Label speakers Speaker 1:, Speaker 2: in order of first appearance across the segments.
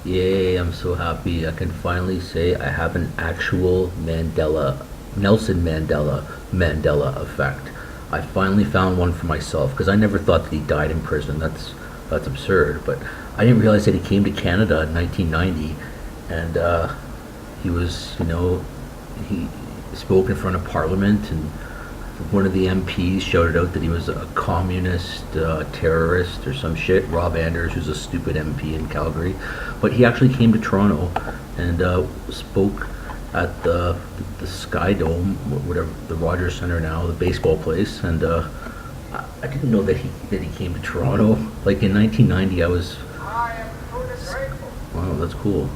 Speaker 1: Yay, I'm so happy. I can finally say I have an actual Nelson Mandela effect. I finally found one for myself because I never thought that he died in prison. That's absurd. But I didn't realize that he came to Canada in 1990, and he was, he spoke in front of Parliament, and one of the MPs shouted out that he was a communist terrorist or some shit. Rob Anders, who's a stupid MP in Calgary, but he actually came to Toronto and spoke at the Sky Dome, whatever the Rogers Center now, the baseball place, and I didn't know that he came to Toronto. Like in 1990, I was wow, that's cool.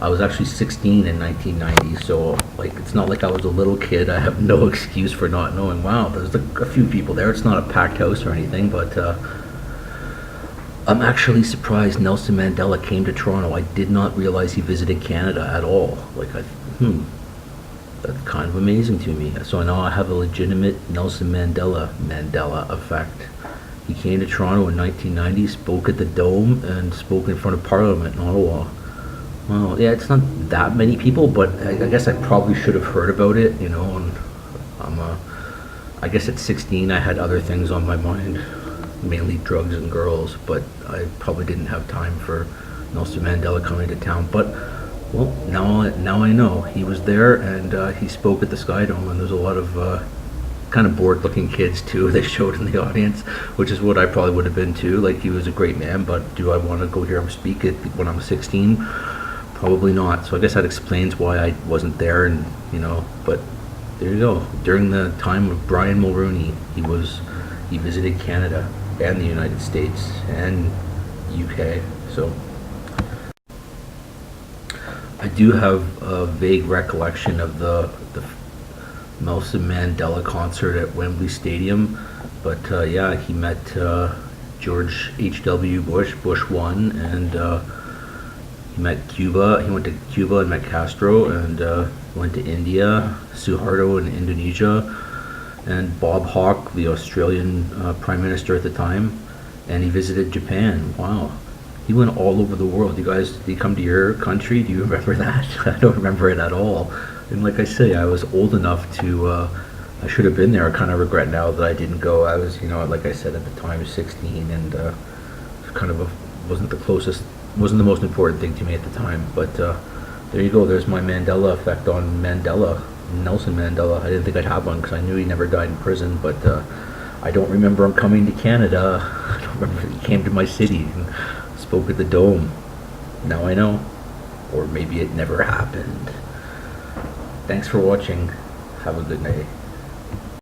Speaker 1: I was actually 16 in 1990, so like it's not like I was a little kid. I have no excuse for not knowing. Wow, there's a few people there. It's not a packed house or anything, but I'm actually surprised Nelson Mandela came to Toronto. I did not realize he visited Canada at all. That's kind of amazing to me. So now I have a legitimate Nelson Mandela effect. He came to Toronto in 1990, spoke at the Dome, and spoke in front of Parliament in Ottawa. Well, yeah, it's not that many people, but I guess I probably should have heard about it, and I guess at 16 I had other things on my mind, mainly drugs and girls, but I probably didn't have time for Nelson Mandela coming to town. But, well, now I know. He was there, and he spoke at the Sky Dome, and there's a lot of kind of bored-looking kids, too, they showed in the audience, which is what I probably would have been, too. Like, he was a great man, but do I want to go hear him speak when I'm 16? Probably not. So I guess that explains why I wasn't there, and but there you go. During the time of Brian Mulroney, he visited Canada and the United States and UK. So I do have a vague recollection of the Nelson Mandela concert at Wembley Stadium, but yeah, he met George H.W. Bush 1, and he met Cuba. He went to Cuba and met Castro, and went to India, Suharto in Indonesia, and Bob Hawke, the Australian Prime Minister at the time, and he visited Japan. Wow. He went all over the world. You guys, did he come to your country? Do you remember that? I don't remember it at all. And like I say, I was old enough to, I should have been there. I kind of regret now that I didn't go. I was, like I said, at the time, 16, and kind of wasn't the most important thing to me at the time. But there you go. There's my Mandela effect on Nelson Mandela. I didn't think I'd have one because I knew he never died in prison, but I don't remember him coming to Canada. I don't remember he came to my city and spoke at the Dome. Now I know. Or maybe it never happened. Thanks for watching. Have a good night.